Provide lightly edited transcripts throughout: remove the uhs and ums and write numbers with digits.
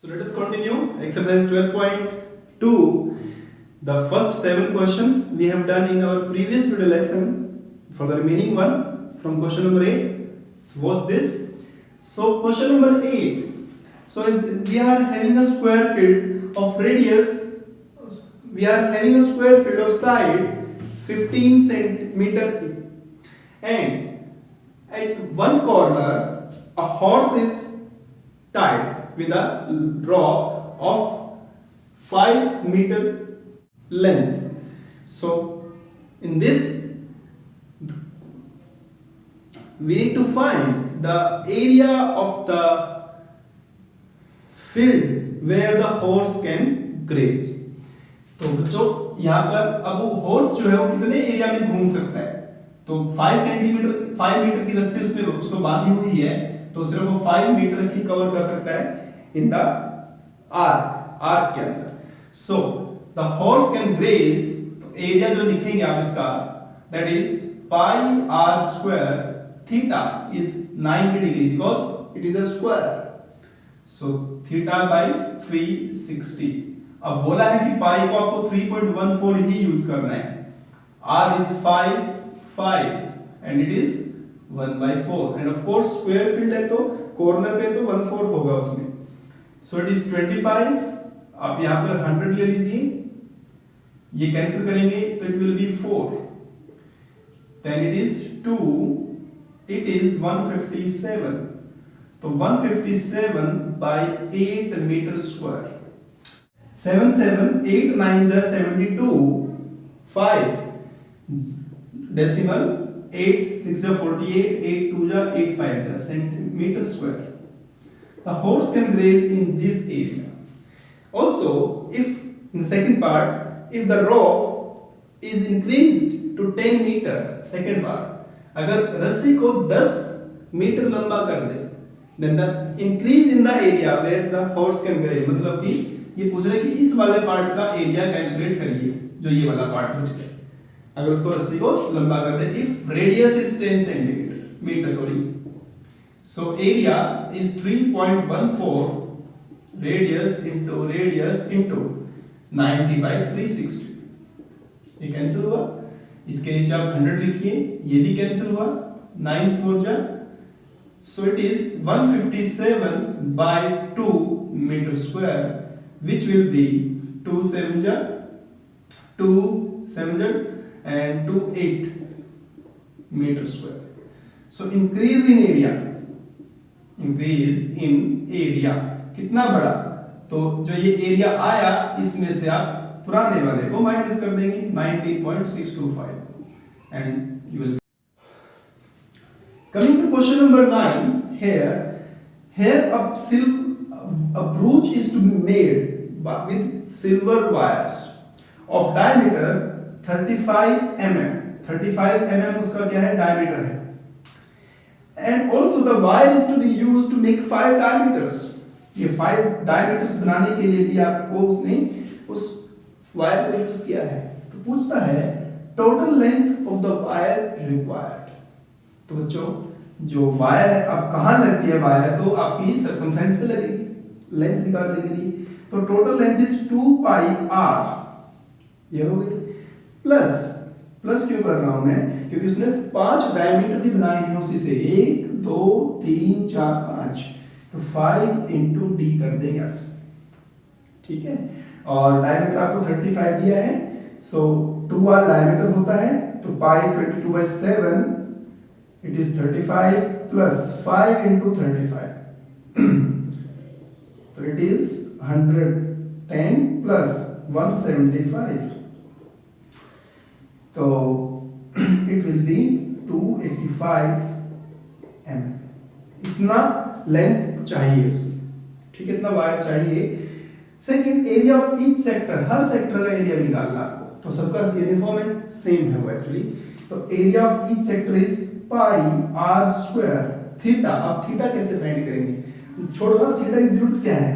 So let us continue exercise 12.2. The first 7 questions we have done in our previous video lesson. For the remaining one from question number 8 was this. So question number 8. So we are having a square field of radius. We are having a square field of side 15 centimeter and at one corner a horse is tied with a rope of 5 meter length. So in this we need to find the area of the field where the horse can graze. तो बच्चों यहाँ पर अब वो horse जो है वो कितने एरिया में घूम सकता है, तो 5 मीटर की रस्सी उसमें उसको बांधी हुई है, तो सिर्फ वो 5 मीटर ही कवर कर सकता है इन द आर्क के अंदर. So the horse can graze, तो एरिया जो लिखेंगे आप इसका, that is pi r square, theta is 90 degree because it is a square. So theta by 360. अब बोला है कि पाई को आपको 3.14 ही यूज करना है. r is 5 and it is 1/4 end of course square field है तो कॉर्नर पे तो 1/4 होगा उसमें. So it is 25. आप यहां पर 100 ले लीजिए, ये कैंसिल करेंगे तो it will be 4, then it is 2, it is 157. तो 157 बाय 8 मीटर स्क्वायर. 7 7 8 9 जा 72, 5 डेसिमल 8 6 जा 48, 8 2 जा 8 5 जा centimetre square. The horse can graze in this area. Also, if in the second part, if the rope is increased to 10 meter, second part, अगर रस्सी को 10 metre लंबा कर दे, then the increase in the area where the horse can graze, मतलब कि ये पूछ रहे कि इस वाले पार्ट का एरिया कैलकुलेट करिए जो ये वाला पार्ट बच गया. अगर उसको रस्सी को लंबा कर दे, if radius is 10 centimeter sorry, so area is 3.14 radius into 90 by 360. ये कैंसिल हुआ, इसके नीचे आप 100 लिखिए, ये भी कैंसिल हुआ, 9 4 जा, so it is 157 by 2 meter square, which will be 2 7 ja 2 7 ja and 2 8 meter square. So increase in area कितना बड़ा, तो जो ये एरिया आया इसमें से आप पुराने वाले को माइनस कर देंगे 19.625 and you will. Coming to question number 9, here a brooch is to be made with silver wires of diameter 35 mm. 35 mm उसका क्या है, diameter है. And also the wire is to be used to make 5 diameters. ये 5 diameters बनाने के लिए भी आपको उसने उस वायर को यूज किया है. तो पूछता है total length of the wire required. तो बच्चों जो वायर है, अब कहाँ लगती है वायर, तो आपकी सर्कमफ्रेंस पे लगेगी, लेंथ निकालने के लिए. तो total length is 2 pi r, ये हो गई. प्लस क्यों कर रहा हूं मैं, क्योंकि उसने 5 डायमीटर भी बनाए हैं उसी से, 1 2 3 4 5, तो 5 into d कर देंगे आप इसे, ठीक है. और डायमीटर आपको 35 दिया है, सो 2r डायमीटर होता है, तो पाई 22/7 it is 35 plus 5 into 35 so it is 110 plus 175, so it will be 285 mm. इतना लेंथ चाहिए उसमें, ठीक है, इतना वायर चाहिए. Second, area of each sector, her sector का एरिया निकालना आपको, तो सबका यूनिफॉर्म है, सेम है वो एक्चुअली. तो area of each sector is pi r square theta. अब थीटा कैसे फाइंड करेंगे, छोड़ो ना, थीटा की जरूरत क्या है,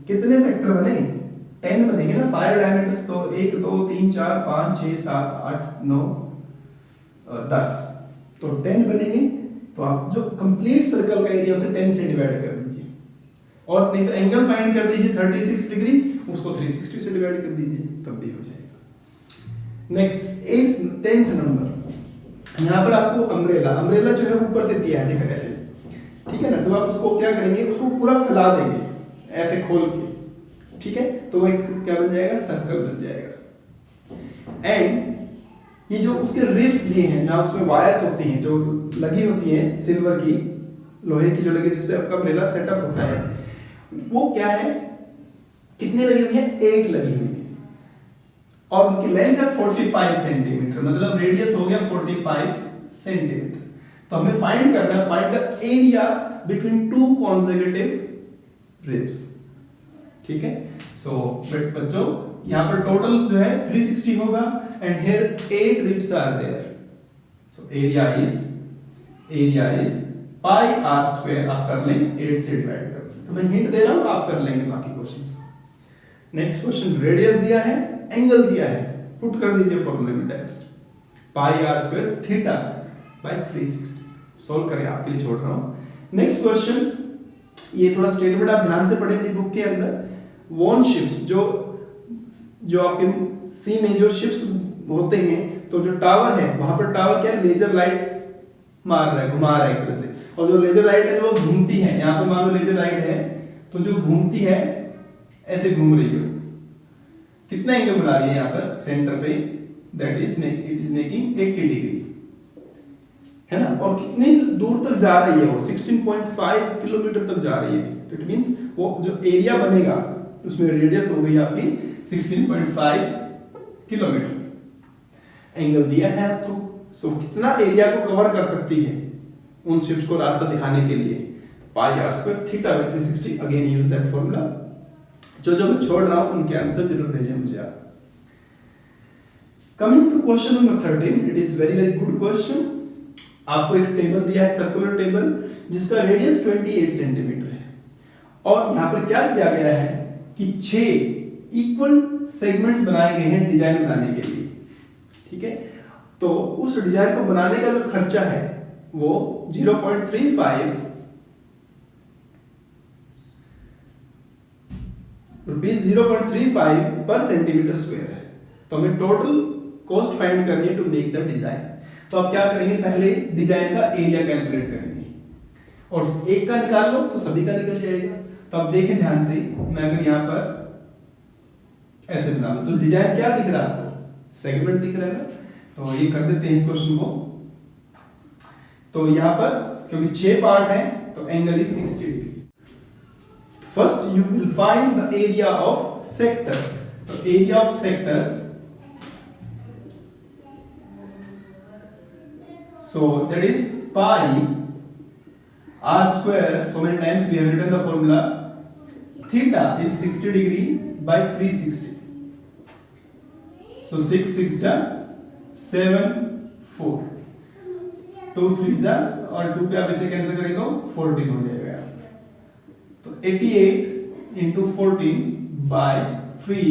कितने सेक्टर बने, 10 बनेंगे ना, 5 डायमीटर्स, तो 1 2 3 4 5 6 7 8 9 10, तो 10 बनेंगे. तो आप जो कंप्लीट सर्कल का एरिया उसे 10 से डिवाइड कर दीजिए. और नहीं तो एंगल फाइंड कर लीजिए 36 डिग्री, उसको 360 से डिवाइड कर दीजिए तब भी हो जाएगा। नेक्स्ट 10th नंबर, यहाँ पर आपको अम्ब्रेला जो है ऊपर से दिया है, देखो ऐसे, ठीक है ना। तो आप उसको क्या करेंगे, उसको पूरा फैला देंगे ऐसे खोल के, ठीक है, तो वो क्या बन जाएगा, सर्कल बन जाएगा। एंड ये जो उसके रिब्स दिए हैं, जहाँ उसमें वायर्स होती हैं जो लगी होती हैं सिल्वर की, लोहे की जो लगी, जिसपे आपका अम्ब्रेला सेटअप होता है, वो क्या है, कितनी लगी हुई है, 8 लगी हुई है, और उनकी लेंथ है 45 सेंटीमीटर, मतलब रेडियस हो गया 45 सेंटीमीटर। तो हमें फाइंड करना है, find the area between two consecutive ribs, ठीक है। सो बच्चों यहाँ पर टोटल जो है 360 होगा, and here 8 ribs are there, so area is pi r square, आप कर लेंगे 8 से डिवाइड कर, तो मैं हिंट दे रहा हूं, आप कर लेंगे बाकी क्वेश्चंस को। नेक्स्ट क्वेश्चन, रेडियस दिया है, एंगल दिया है, पुट कर दीजिए फॉर्मूले में direct, pi r square theta by 360, solve करें, आपके लिए छोड़ रहा हूं। नेक्स्ट क्वेश्चन, ये थोड़ा स्टेटमेंट आप ध्यान से पढ़ें अपनी बुक के अंदर। वॉन शिप्स, जो आपके सी में जो शिप्स होते हैं, तो जो टावर है वहां पर टावर क्या है, लेजर लाइट मार रहा है, घुमा रहा है एक तरह से, और जो लेजर लाइट है वो घूमती है, यहाँ पर मान लो लेजर लाइट है, तो जो घूमती है ऐसे घूम रही है, कितना एंगल बना रही है यहाँ पर सेंटर पे, that is it is making 80 degree, है ना। और कितनी दूर तक जा रही है, वो 16.5 किलोमीटर तक जा रही है, तो इट मींस वो जो एरिया बनेगा उसमें रेडियस हो गई आपकी 16.5 किलोमीटर। एंगल दिया है आपको, सो कितना एरिया को कवर कर सकती है उन शिप्स को रास्ता दिखाने के लिए, pi r square theta by 360, again use that formula. जो मैं छोड़ रहा हूं उनके आंसर जरूर भेजें मुझे आप। Coming to question number 13, it is very very good question. आपको एक टेबल दिया है, सर्कुलर टेबल, जिसका रेडियस 28 सेंटीमीटर है, और यहां पर क्या किया गया है कि 6 इक्वल सेगमेंट्स बनाए गए हैं डिजाइन बनाने के लिए, ठीक है। तो उस डिजाइन को बनाने का जो खर्चा है वो 0.35 पर सेंटीमीटर स्क्वायर है। तो हमें टोटल कॉस्ट फाइंड करनी है टू मेक द डिजाइन। तो आप क्या करेंगे, पहले डिजाइन का एरिया कैलकुलेट करेंगे, और एक का निकाल लो तो सभी का निकल जाएगा। तो आप देखें ध्यान से, मैं अगर यहां पर ऐसे बना लूं तो डिजाइन क्या दिख रहा है आपको, सेगमेंट दिख रहा है। तो ये कर देते हैं इस क्वेश्चन को। तो यहां पर क्योंकि 6 पार्ट है तो angle is 60 degree. First you will find the area of sector. तो area of sector, so that is pi r square, so many times we have written the formula, theta is 60 degree by 360, so 6 6 ja 7 4, 2 3 जा, और 2 पे आप इसे cancel करें तो 14 हो जाएगा। तो 88 into 14 by 3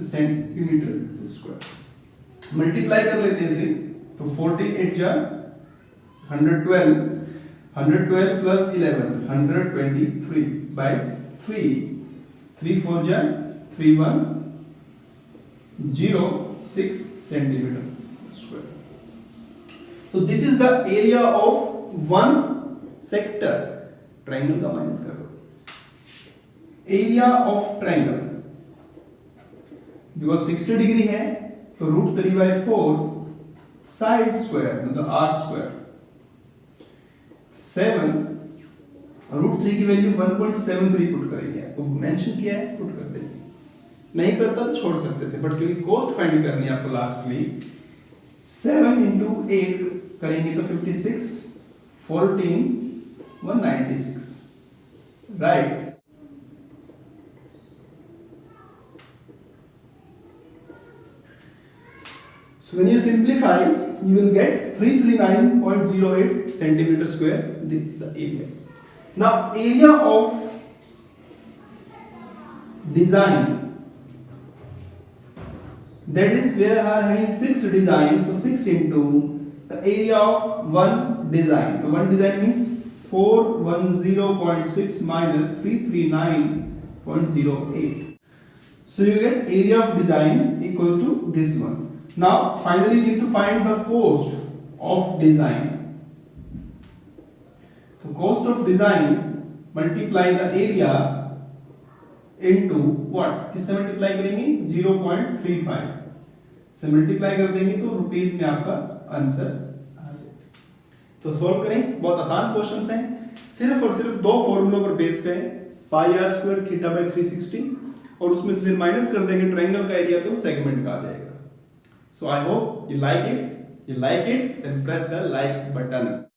centimetre square, multiply कर लेते हैं इसे, तो 48 जा 112, 112 प्लस 11 123 बाय 3, 3 4 जा 3 1 0 6 सेंटीमीटर स्क्वायर। तो this is the area of one sector. Triangle का माइनस कर दो, area of triangle, because 60 degree है तो √3/4 साइड स्क्वायर मतलब आर स्क्वायर, 7 √3 की वैल्यू 1.73 पुट करेंगे, आपको मेंशन किया है, पुट कर देंगे। नहीं करता तो छोड़ सकते थे, बट क्योंकि कॉस्ट फाइंड करनी है आपको लास्टली, 7 into 8 करेंगे तो 56, 14 196, right. So when you simplify, you will get 339.08 centimeter square the area. Now area of design, that is where I are having 6 design, so 6 into the area of one design. So one design means 410.6 minus 339.08. So you get area of design equals to this one. Now finally you need to find the cost of design. So cost of design multiply the area into what? किससे multiply करेंगे? 0.35 से multiply कर देंगे तो rupees में आपका answer आ जाएगा। तो सॉल्व करें, बहुत आसान क्वेश्चंस हैं, सिर्फ और सिर्फ दो फॉर्मूलों पर बेस्ड है, पाई आर स्क्वायर थीटा बाय 360 और उसमें से फिर माइनस कर देंगे ट्रायंगल का एरिया तो सेगमेंट का आ जाएगा। So I hope you like it, then press the like button.